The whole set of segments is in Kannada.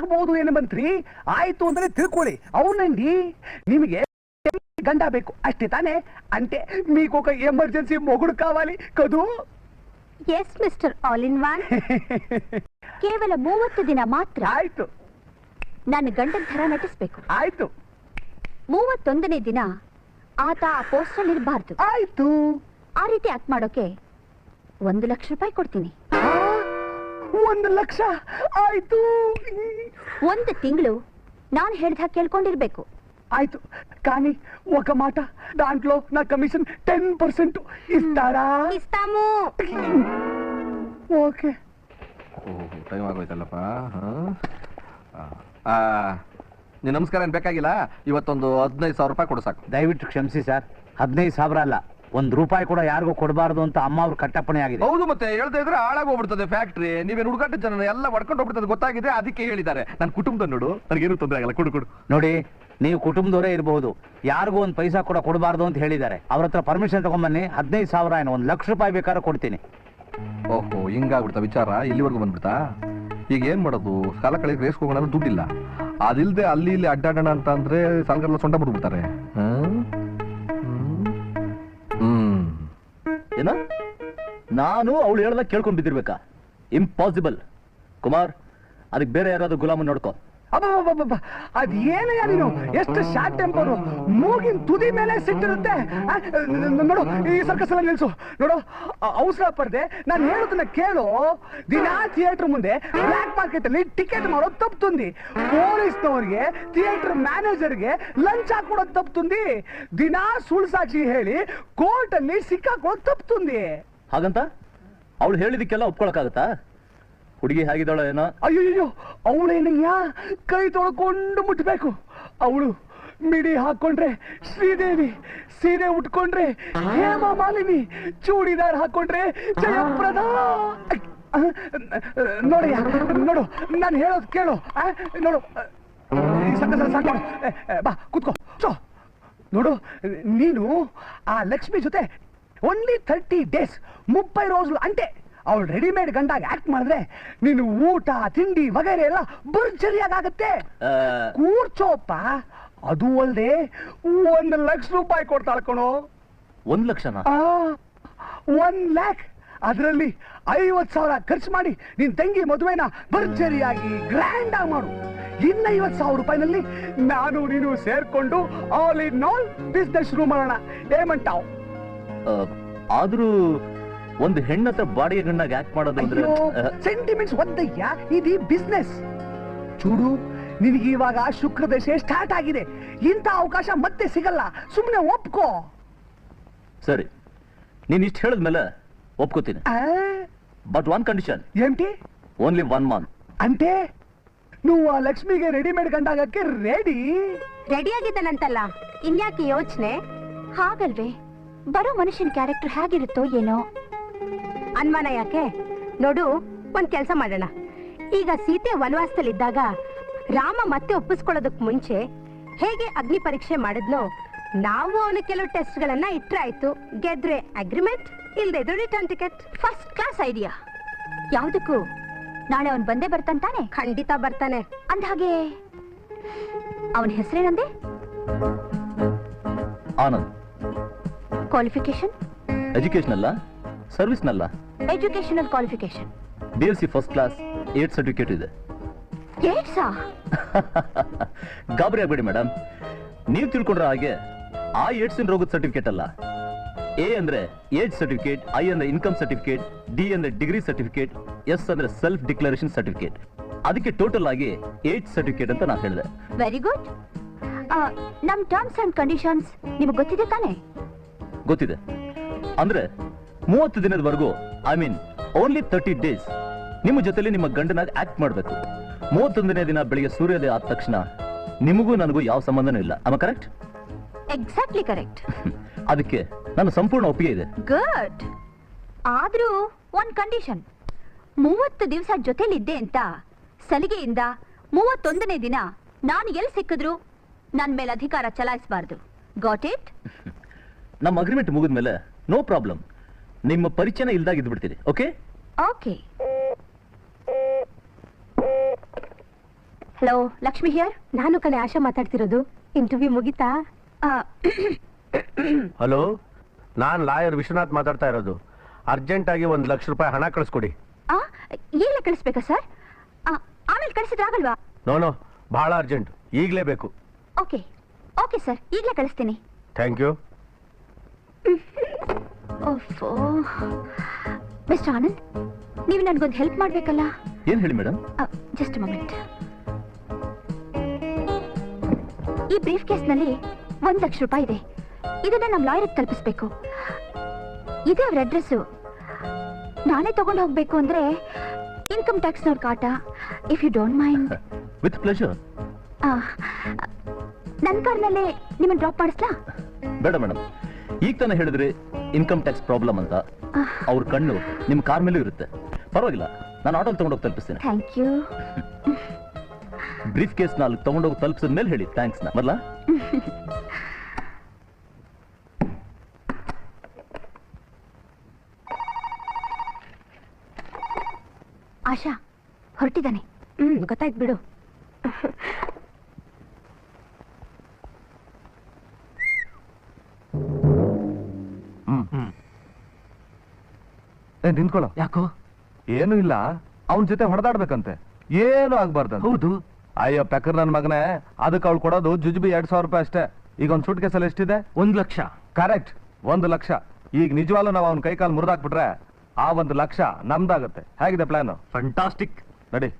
ಆಗ್ಬಹುದು ಏನು ಮಂತ್ರಿ, ಆಯ್ತು ಅಂದ್ರೆ ತಿಳ್ಕೊಳ್ಳಿ. అవునండి, ನಿಮಗೆ గంట ಬೇಕು అಷ್ಟೇ ತಾనే, అంటే మీకు ఒక ఎమర్జెన్సీ మొగుడు కావాలి కదూ? Yes mister all in one. ಕೇವಲ 30 ದಿನ ಮಾತ್ರ. ಆಯ್ತು. ನನ್ನ ಗಂಡನ ಥರ ನಟಿಸ್ಬೇಕು. ಆಯ್ತು. 31ನೇ ದಿನ ಆತ ಆ ಪೋಸ್ಟರ್ ಇರಬಾರ್ದು. ಆಯ್ತು. ಆ ರೀತಿ ಆಕ್ಟ್ ಮಾಡೋಕೆ 1 ಲಕ್ಷ ರೂಪಾಯಿ ಕೊಡ್ತೀನಿ. 1 ಲಕ್ಷ? ಆಯ್ತು. 1 ತಿಂಗಳು ನಾನು ಹೇಳ್ದ ಕೇಳ್ಕೊಂಡಿರ್ಬೇಕು. ಆಯ್ತು, కానీ ఒక మాట, దాంట్లో నా కమిషన్ 10% ఇస్తారా? ఇస్తాము. ఓకే. ಟೈಮ್ ಆಗೋಯ್ತಲ್ಲಪ್ಪ. ನೀನು ನಮಸ್ಕಾರ ಏನು ಬೇಕಾಗಿಲ್ಲ, ಇವತ್ತೊಂದು 15,000 ರೂಪಾಯಿ ಕೊಡು ಸಾಕು. ದಯವಿಟ್ಟು ಕ್ಷಮಿಸಿ ಸರ್, 15,000 ಅಲ್ಲ, 1 ರೂಪಾಯಿ ಕೂಡ ಯಾರಿಗೂ ಕೊಡಬಾರ್ದು ಅಂತ ಅಮ್ಮ ಅವ್ರ ಕಟ್ಟಪ್ಪಣೆ ಆಗಿದೆ. ಹೌದು, ಮತ್ತೆ ಹೇಳ್ತಾ ಇದ್ರೆ ಹಾಳಾಗೋಗ್ಬಿಡ್ತದೆ ಫ್ಯಾಕ್ಟ್ರಿ. ನೀವೇನು ಹುಡುಗಾಟ ಜನ ಎಲ್ಲ ಹೊಡ್ಕೊಂಡು ಹೋಗ್ಬಿಡ್ತದೆ ಗೊತ್ತಾಗಿದೆ, ಅದಕ್ಕೆ ಹೇಳಿದ್ದಾರೆ. ನನ್ನ ಕುಟುಂಬದ ನೋಡು, ನನಗೇನು ತೊಂದರೆ ಆಗಲ್ಲ, ಕೊಡು. ನೋಡಿ, ನೀವು ಕುಟುಂಬದವರೇ ಇರಬಹುದು, ಯಾರಿಗೂ 1 ಪೈಸಾ ಕೂಡ ಕೊಡಬಾರ್ದು ಅಂತ ಹೇಳಿದ್ದಾರೆ. ಅವ್ರ ಹತ್ರ ಪರ್ಮಿಷನ್ ತಗೊಂಬನ್ನಿ. 15,000 ಏನು 1 ಲಕ್ಷ ರೂಪಾಯಿ ಬೇಕಾದ್ರೆ ಕೊಡ್ತೀನಿ. ಓಹೋ, ಹಿಂಗಾಗ್ಬಿಡ್ತಾ ವಿಚಾರ, ಇಲ್ಲಿವರೆಗೂ ಬಂದ್ಬಿಡ್ತಾ? ಈಗ ಏನ್ ಮಾಡೋದು? ಕಾಲ ಕಡೆ ರೇಸ್ಗೆ ಹೋಗೋಣ, ದುಡ್ಡಿಲ್ಲ. ಅದಿಲ್ದೆ ಅಲ್ಲಿ ಇಲ್ಲಿ ಅಡ್ಡಾಡೋಣ ಅಂತ ಅಂದ್ರೆ ಸಾಲಗಾರಲ್ಲ ಸೊಂಟ ಬಿಡ್ಬಿಡ್ತಾರೆ. ಏನ ನಾನು ಅವಳು ಹೇಳ್ದಾಗ ಕೇಳ್ಕೊಂಡ್ ಬಿದ್ದಿರ್ಬೇಕಾ? ಇಂಪಾಸಿಬಲ್. ಕುಮಾರ್, ಅದಕ್ಕೆ ಬೇರೆ ಯಾರಾದ್ರೂ ಗುಲಾಮ ನೋಡ್ಕೋ. ಅಬ್ಬಬ್ಬಬ್ಬ, ಅದೇನಯ್ಯ ನೀನು, ಎಷ್ಟು ಶಾರ್ಟ್ ಟೆಂಪರು, ಮೂಗಿನ ತುದಿ ಮೇಲೆ ಸಿಟ್ಟಿರುತ್ತೆ. ನೋಡು, ಈ ಸರ್ಕಸ್ ಎಲ್ಲ ನಿಲ್ಸು. ನೋಡು, ಅವಸರ ಪಡ್ದೆ, ನಾನು ಹೇಳೋದನ್ನ ಕೇಳು. ದಿನಾ ಥಿಯೇಟರ್ ಮುಂದೆ ಬ್ಲ್ಯಾಕ್ ಮಾರ್ಕೆಟ್ ಅಲ್ಲಿ ಟಿಕೆಟ್ ಮಾಡೋದು ತಪ್ಪುಂದಿ. ಪೊಲೀಸ್ನವ್ರಿಗೆ, ಥಿಯೇಟರ್ ಮ್ಯಾನೇಜರ್ಗೆ ಲಂಚ್ ಹಾಕೊಡೋದು ತಪ್ಪುಂದಿ. ದಿನಾ ಸುಳ್ಳು ಸಾಕ್ಷಿ ಹೇಳಿ ಕೋರ್ಟ್ ಅಲ್ಲಿ ಸಿಕ್ಕಾಕೊಳ್ಳೋದು ತಪ್ಪುಂದಿ. ಹಾಗಂತ ಅವಳು ಹೇಳಿದಕ್ಕೆಲ್ಲ ಒಪ್ಕೊಳಕಾಗತ್ತಾ? ಹುಡುಗಿ ಹೇಗಿದ್ದಾಳ ಏನೋ? ಅಯ್ಯೋ, ಅವಳೇನಯ್ಯ ಕೈ ತೊಳ್ಕೊಂಡು ಮುಟ್ಬೇಕು. ಅವಳು ಮಿಡಿ ಹಾಕೊಂಡ್ರೆ ಶ್ರೀದೇವಿ, ಸೀರೆ ಉಟ್ಕೊಂಡ್ರೆ ಹೇಮಾ ಮಾಲಿನಿ, ಚೂಡಿದಾರ್ ಹಾಕೊಂಡ್ರೆ ಜಯಪ್ರದಾ. ನೋಡಯ್ಯ, ನೋಡು, ನಾನು ಹೇಳೋದು ಕೇಳು. ನೋಡು, ಸಾಕು, ಬಾ ಕೂತ್ಕೋ. ನೋಡು, ನೀನು ಆ ಲಕ್ಷ್ಮಿ ಜೊತೆ ಓನ್ಲಿ 30 ಡೇಸ್ 30 రోజులు అంటే ಅವಳು ರೆಡಿಮೇಡ್ ಗಂಡಾಗಿ ಆಕ್ಟ್ ಮಾಡಿದ್ರೆ ನೀನು ಊಟ ತಿಂಡಿ ವಗೈರೆ ಎಲ್ಲ ಭರ್ಜರಿಯಾಗತ್ತೆ. ಕೂರ್ಚೋಪ್ಪ. ಅದು ಅಲ್ಲದೆ 1 ಲಕ್ಷ ರೂಪಾಯಿ ಕೊಡ್ತಾಳೆ ಕಣೋ. 1 ಲಕ್ಷನಾ? 1 ಲ್ಯಾಕ್. ಅದರಲ್ಲಿ 50,000 ಖರ್ಚು ಮಾಡಿ ನಿನ್ ತಂಗಿ ಮದುವೆನ ಭರ್ಜರಿಯಾಗಿ ಗ್ರ್ಯಾಂಡ್ ಆಗಿ ಮಾಡು. ಇನ್ನ 50,000 ರೂಪಾಯಿನಲ್ಲಿ ನಾನು ನೀನು ಸೇರ್ಕೊಂಡು ಆಲ್ ಇನ್ ಆಲ್ ಬಿಸ್ನೆಸ್ ಶುರು ಮಾಡೋಣ. ಏಮಂಟಾವ್? ಆದ್ರೂ ಒಂದು ಹೆಣ್ಣತ್ರ ಬಾಡಿಗೆ ಗಂಡಾಗಿ ಆಕ್ಟ್ ಮಾಡೋದು ಅಂದ್ರೆ ಸೆಂಟಿಮೆಂಟ್ಸ್ ಒದ್ದಯ್ಯ, ಇದು ಬಿಸ್ನೆಸ್. చూడు, ನಿನಗೆ ಇವಾಗ ಶುಕ್ರ ದಶೆ ಸ್ಟಾರ್ಟ್ ಆಗಿದೆ. ಇಂಥ ಅವಕಾಶ ಮತ್ತೆ ಸಿಗಲ್ಲ, ಸುಮ್ಮನೆ ಒಪ್ಕೋ. ಸರಿ, ನೀನ್ ಇಷ್ಟು ಹೇಳಿದ್ಮೇಲೆ ಒಪ್ಕೋತೀನಿ. But 1 condition. ఏంటి? Only 1 month. అంటే నువ్వు ಆ ಲಕ್ಷ್ಮಿಗೆ ರೆಡಿಮೇಡ್ ಗಂಡಾಗಕ್ಕೆ ರೆಡಿ ಆಗಿದ್ದಾನಂತಲ್ಲ, ಇನ್ಯಾಕೆ ಯೋಚನೆ? ಹಾಗಲ್ವೇ, ಬರೋ ಮನುಷ್ಯನ ಕ್ಯಾರೆಕ್ಟರ್ ಹೇಗಿರುತ್ತೋ ಏನೋ. ಅನುಮಾನ ಯಾಕೆ? ನೋಡು, ಒಂದ್ ಕೆಲಸ ಮಾಡೋಣ. ಈಗ ಸೀತೆ ವನವಾಸದಲ್ಲಿದ್ದಾಗ ರಾಮ ಮತ್ತೆ ಒಪ್ಪಿಸ್ಕೊಳ್ಳೋದಕ್ ಮುಂಚೆ ಹೇಗೆ ಅಗ್ನಿ ಪರೀಕ್ಷೆ ಮಾಡಿದ್ನೋ, ನಾವು ಅವನು ಕೆಲವು ಟೆಸ್ಟ್ಗಳನ್ನ ಇಟ್ರಾಯ್ತು. ಗೆದ್ರೆ ಅಗ್ರಿಮೆಂಟ್, ಇಲ್ದೆ return ticket. First class idea. ಯಾವ್ದಕ್ಕೂ ನಾಳೆ ಅವನ್ ಬಂದೇ ಬರ್ತಾನೆ. ಖಂಡಿತ ಬರ್ತಾನೆ. ಅಂದ್ಹಾಗೆ ಅವನ ಹೆಸರೇನಂದೆ? ಆನಂದ್. ಕ್ವಾಲಿಫಿಕೇಶನ್? ಎಜುಕೇಶನಲ್ಲ, ಸರ್ವಿಸ್ನಲ್ಲ. Educational qualification BSc first class, 8 certificate ಇದೆ. 8 ಗಾಬರಿ ಆಗ್ಬೇಡಿ ಮೇಡಮ್, ನೀವು ತಿಳ್ಕೊಂಡ್ರ ಹಾಗೆ ಆ 8 ರೋಗದ ಸರ್ಟಿಫಿಕೇಟ್ ಅಲ್ಲ. A ಅಂದ್ರೆ ಏಜ್ ಸರ್ಟಿಫಿಕೇಟ್, I ಅಂದ್ರೆ ಇನ್ಕಮ್ ಸರ್ಟಿಫಿಕೇಟ್, D ಅಂದ್ರೆ ಡಿಗ್ರಿ ಸರ್ಟಿಫಿಕೇಟ್, S ಅಂದ್ರೆ ಸೆಲ್ಫ್ ಡಿಕ್ಲರೇಷನ್ ಸರ್ಟಿಫಿಕೇಟ್. ಅದಕ್ಕೆ ಟೋಟಲ್ ಆಗಿ 8 ಸರ್ಟಿಫಿಕೇಟ್ ಅಂತ ನಾನು ಹೇಳಿದೆ. Very good. ನಮ್ ಟರ್ಮ್ಸ್ ಅಂಡ್ ಕಂಡೀಷನ್ಸ್ ನಿಮಗೆ ಗೊತ್ತಿದೆ ತಾನೆ? ಗೊತ್ತಿದೆ. ಅಂದ್ರೆ 30 ದಿನದವರೆಗೂ, ಐ ಮೀನ್ ಓನ್ಲಿ 30 ಡೇಸ್ ನಿಮ್ಮ ಜೊತೆಲಿ ನಿಮ್ಮ ಗಂಡನಾಗಿ ಆಕ್ಟ್ ಮಾಡಬೇಕು. 31ನೇ ದಿನ ಬೆಳಿಗ್ಗೆ ಸೂರ್ಯೋದಯ ಆದ ತಕ್ಷಣ ನಿಮಗೂ ನನಗೂ ಯಾವ ಸಂಬಂಧನೂ ಇಲ್ಲ. ಆಮ ಕರೆಕ್ಟ್? Exactly correct. ಅದಕ್ಕೆ ನನ್ನ ಸಂಪೂರ್ಣ ಒಪ್ಪಿಗೆ ಇದೆ. ಗುಡ್. ಆದ್ರೂ ಒಂದ್ ಕಂಡೀಷನ್. 30 ದಿವಸ ಜೊತೆಲಿದ್ದೆ ಅಂತ ಸಲಿಗೆಯಿಂದ 31ನೇ ದಿನ ನಾನು ಎಲ್ಲಿ ಸಿಕ್ಕಿದ್ರು ನನ್ನ ಮೇಲೆ ಅಧಿಕಾರ ಚಲಾಯಿಸಬಾರ್ದು. Got it? ನಮ್ಮ ಅಗ್ರಿಮೆಂಟ್ ಮುಗಿದ್ಮೇಲೆ ನೋ ಪ್ರಾಬ್ಲಮ್, ನಿಮ್ಮ ಪರಿಚಯ ಇಲ್ದಾಗ ಇದ್ಬಿಡ್ತೀರಿ. Okay? Okay. Hello Lakshmi here. ನಾನು ಕಣೆ ಆಶಾ ಮಾತಾಡ್ತಿರೋದು. ಇಂಟರ್ವ್ಯೂ ಮುಗಿತಾ? ಹಲೋ, ನಾನ್ ಲಾಯರ್ ವಿಶ್ವನಾಥ್ ಮಾತಾಡ್ತಾ ಇರೋದು. ಅರ್ಜೆಂಟ್ ಆಗಿ 1 ಲಕ್ಷ ರೂಪಾಯಿ ಹಣ ಕಳಿಸ್ಕೊಡಿ. ಈಗಲೇ ಕಳಿಸ್ಬೇಕಾ ಸರ್? ಆಮೇಲೆ ಕಳಿಸಿದ್ರೆ ಆಗಲ್ವಾ? ನೋ, ಬಹಳ ಅರ್ಜೆಂಟ್, ಈಗಲೇ ಬೇಕು. ಓಕೆ ಓಕೆ ಸರ್, ಈಗಲೇ ಕಳಿಸ್ತೀನಿ. Thank you. ಮಿಸ್ಟರ್ ಆನಂದ್, ನೀವು ನನಗೊಂದು ಹೆಲ್ಪ್ ಮಾಡ್ಬೇಕಲ್ಲ? ಏನ್ ಹೇಳಿ ಮೇಡಮ್? Just moment. ಈ ಬ್ರೀಫ್ ಕೇಸ್ನಲ್ಲಿ 1 ಲಕ್ಷ ರೂಪಾಯಿ ಇದೆ. ಇದನ್ನ ನಮ್ಮ ಲಾಯರ್ಗೆ ತಲುಪಿಸ್ಬೇಕು. ಇದೇ ಅವ್ರ ಅಡ್ರೆಸ್ಸು. ನಾನೇ ತಗೊಂಡು ಹೋಗ್ಬೇಕು ಅಂದ್ರೆ ಇನ್ಕಮ್ ಟ್ಯಾಕ್ಸ್ ನವ್ರ ಕಾಟ. If you don't mind. With pleasure. ನನ್ನ ಕಾರ್ನಲ್ಲೇ ನಿಮ್ಮನ್ನು ಡ್ರಾಪ್ ಮಾಡಿಸ್ಲಾ? ಬೇಡ ಮೇಡಮ್, ಈಗ ತಾನೇ ಹೇಳಿದ್ರಿ ಇನ್ಕಮ್ ಟ್ಯಾಕ್ಸ್ ಪ್ರಾಬ್ಲಮ್ ಅಂತ. ಅವ್ರ ಕಣ್ಣು ನಿಮ್ ಕಾರ್ ಮೇಲೂ ಇರುತ್ತೆ. ಪರವಾಗಿಲ್ಲ, ನಾನು ಆಟೋಲ್ ತಗೊಂಡೋಗಿ ತಲುಪಿಸ್ತೇನೆ. Thank you. ಬ್ರೀಫ್ ಕೇಸ್ ನ ಅಲ್ಲಿ ತಗೊಂಡೋಗಿ ತಲುಪಿಸಿದ ಮೇಲೆ ಹೇಳಿ ಥ್ಯಾಂಕ್ಸ್ ನ. ಬರ್ಲಾ? ಆಶಾ ಹೊರಟಿದ್ದಾನೆ. ಗೊತ್ತಾಯ್ತು ಬಿಡು. ನಿಂತ್ಕೊಳ್ಳೋ. ಯಾಕೋ? ಏನು ಇಲ್ಲ, ಅವನ ಜೊತೆ ಹೊಡೆದಾಡ್ಬೇಕಂತೆ. ಏನು ಆಗ್ಬಾರ್ದು. ಹೌದು. ಅಯ್ಯೋ ಪೆಕ್ಕರ್ ನನ್ ಮಗನೇ, ಅದಕ್ಕೆ ಅವ್ಳು ಕೊಡೋದು ಜುಜುಬಿ 2,000 ರೂಪಾಯಿ ಅಷ್ಟೇ. ಈಗ ಒಂದು ಸೂಟ್ ಕೇಸಲ್ಲಿ ಎಷ್ಟಿದೆ? 1 ಲಕ್ಷ. ಕರೆಕ್ಟ್, 1 ಲಕ್ಷ. ಈಗ ನಿಜವಾಗ್ಲೂ ನಾವು ಅವ್ನ ಕೈ ಕಾಲು ಮುರಿದಾಕ್ಬಿಟ್ರೆ ಆ 1 ಲಕ್ಷ ನಮ್ದಾಗತ್ತೆ. ಹೇಗಿದೆ ಪ್ಲಾನ್? ಫ್ಯಾಂಟಾಸ್ಟಿಕ್. ನಡಿ.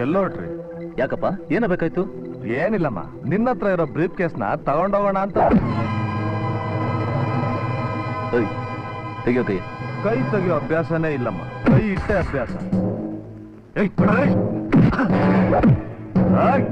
ಎಲ್ಲೋಟ್ರಿ? ಯಾಕಪ್ಪ, ಏನಾಗಬೇಕಾಯ್ತು? ಏನಿಲ್ಲಮ್ಮ, ನಿನ್ನ ಹತ್ರ ಇರೋ ಬ್ರೀಫ್ ಕೇಸ್ನ ತಗೊಂಡೋಗೋಣ ಅಂತ. ತೆಗಿಯೋ ಕೈ. ಕೈ ತೆಗಿಯೋ ಅಭ್ಯಾಸನೇ ಇಲ್ಲಮ್ಮ, ಕೈ ಇಟ್ಟೆ ಅಭ್ಯಾಸ. ಏಯ್, ಬಿಡಲೇ. ಏಯ್.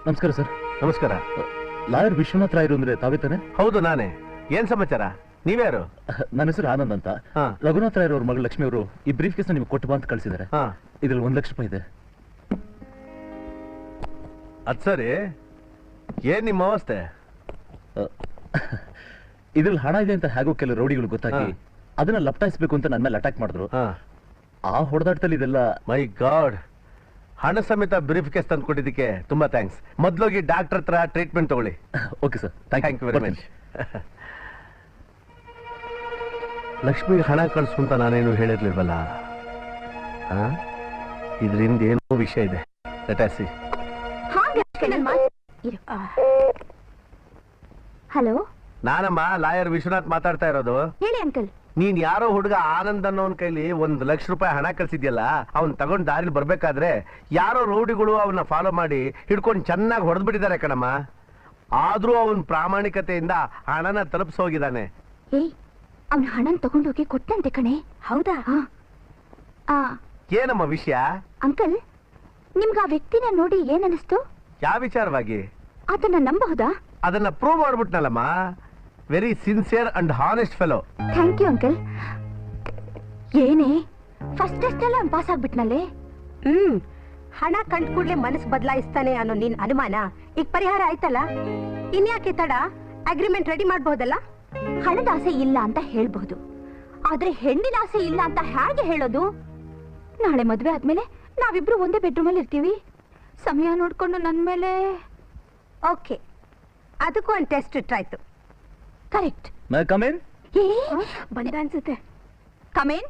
ನಮಸ್ಕಾರ ಸರ್. ನಮಸ್ಕಾರ. ಲಾಯರ್ ವಿಶ್ವನಾಥ್ ರಾಯರು ಅಂದ್ರೆ ತಾವೇ ತಾನೆ? ಹೌದು, ನಾನೇ. ಏನ್ ಸಮಾಚಾರ? ನೀವ್ಯಾರು? ನನ್ನ ಹೆಸರು ಆನಂದ್ ಅಂತ. ಹಾ. ರಘುನಾಥ್ ರಾಯರ್ ಅವ್ರ ಮಗಳು ಲಕ್ಷ್ಮಿ ಅವರು ಈ ಬ್ರೀಫ್ ಕೇಸ್ ನಿಮ್ಗೆ ಕೊಟ್ಟು ಬಾ ಅಂತ ಕಳಿಸಿದ್ದಾರೆ. ಹಾ. ಇದ್ರಲ್ಲಿ 1 ಲಕ್ಷ ರೂಪಾಯಿ ಇದೆ. ಅದ್ ಸರಿ, ಏನ್ ನಿಮ್ಮ ಅವಸ್ಥೆ? ಇದ್ರಲ್ಲಿ ಹಣ ಇದೆ ಅಂತ ಹೇಗೋ ಕೆಲವು ರೌಡಿಗಳು ಗೊತ್ತಾಗಿ ಹಾ. ಅದನ್ನ ಲಪ್ಟಾಯಿಸ್ಬೇಕು ಅಂತ ನನ್ನ ಮೇಲೆ ಅಟ್ಯಾಕ್ ಮಾಡಿದ್ರು. ಹಾ. ಆ ಹೊಡೆದಾಟದಲ್ಲಿ ಇದೆಲ್ಲ ಮೈ ಗಾಡ್, ಹಣ ಸಮೇತ ಬ್ರೀಫ್ ಕೇಸ್ ತಂದು ಕೊಟ್ಟಿದ್ದಕ್ಕೆ ತುಂಬಾ ಥ್ಯಾಂಕ್ಸ್. ಮೊದ್ಲೋಗಿ ಡಾಕ್ಟರ್ ಹತ್ರ ಟ್ರೀಟ್ಮೆಂಟ್ ತಗೊಳ್ಳಿ. Okay sir, thank you very much. ಲಕ್ಷ್ಮಿಗೆ ಹಣ ಕಳಿಸು ಅಂತ ನಾನೇನು ಹೇಳಿರ್ಲಿಲ್ವಲ್ಲ. ಇದರಿಂದ ಏನೋ ವಿಷಯ ಇದೆ. ಲೆಟ್ ಹಲೋ, ನಾನಮ್ಮ ಲಾಯರ್ ವಿಶ್ವನಾಥ್ ಮಾತಾಡ್ತಾ ಇರೋದು. ಹೇಳಿ ಅಂಕಲ್. ನೀನ್ ಯಾರೋ ಹುಡುಗ ಆನಂದ್ ಅನ್ನೋನ್ ಕೈಲಿ 1 ಲಕ್ಷ ರೂಪಾಯಿ ಹಣ ಕಳ್ಸಿದ್ಯಲ್ಲ, ಅವ್ನ್ ತಗೊಂಡ್ ದಾರಿಲಿ ಬರ್ಬೇಕಾದ್ರೆ ಯಾರೋ ರೌಡಿಗಳು ಅವನ್ನ ಫಾಲೋ ಮಾಡಿ ಹಿಡ್ಕೊಂಡು ಚೆನ್ನಾಗಿ ಹೊಡೆದ್ಬಿಟ್ಟಿದ್ದಾರೆ ಕಣಮ್ಮ. ಆದ್ರೂ ಅವನ್ ಪ್ರಾಮಾಣಿಕತೆಯಿಂದ ಹಣನ ತಲುಪಿಸೋಗಿದ್ದಾನೆ. ಏಯ್, ಅವನ ಹಣನ್ ತಗೊಂಡೋಗಿ ಕೊಟ್ಟಂತೆ ಕಣೆ. ಹೌದಾ? ಏನಮ್ಮ ವಿಷಯ? ಅಂಕಲ್, ನಿಮ್ಗೆ ಆ ವ್ಯಕ್ತಿನ ನೋಡಿ ಏನ್ ಅನಿಸ್ತು? ಯಾವ ವಿಚಾರವಾಗಿ? ಅದನ್ನ ನಂಬಹುದಾ? ಅದನ್ನ ಪ್ರೂವ್ ಮಾಡ್ಬಿಟ್ನಲ್ಲಮ್ಮ. Very sincere and honest fellow. Thank you uncle. ಏನೇ ಫಸ್ಟ್ ಟೆಸ್ಟ್ ಎಲ್ಲ ಪಾಸ್ ಆಗ್ಬಿಟ್ನಲ್ಲೇ. ಹಣ ಕಂಡ್ ಕೂಡ್ಲೆ ಮನಸ್ಸು ಬದಲಾಯಿಸ್ತಾನೆ ಅನ್ನೋ ನಿನ್ ಅನುಮಾನ ಈಗ ಪರಿಹಾರ ಆಯ್ತಲ್ಲ. ಇನ್ಯಾಕೆ ತಡ? ಅಗ್ರಿಮೆಂಟ್ ರೆಡಿ ಮಾಡಬಹುದಲ್ಲ. ಹಣದ ಆಸೆ ಇಲ್ಲ ಅಂತ ಹೇಳ್ಬಹುದು, ಆದ್ರೆ ಹೆಣ್ಣಿನ ಆಸೆ ಇಲ್ಲ ಅಂತ ಹೇಗೆ ಹೇಳೋದು? ನಾಳೆ ಮದ್ವೆ ಆದ್ಮೇಲೆ ನಾವಿಬ್ರು ಒಂದೇ ಬೆಡ್ರೂಮ್ ಅಲ್ಲಿ ಇರ್ತೀವಿ. ಸಮಯ ನೋಡ್ಕೊಂಡು ನನ್ ಮೇಲೆ. ಓಕೆ, ಅದಕ್ಕೂ ಒಂದು ಟೆಸ್ಟ್ ಇಟ್ರಾಯ್ತು. ಕರೆಕ್ಟ್. May I come in. ಬಂದ ಅನ್ಸುತ್ತೆ. ಕಮೇನ್.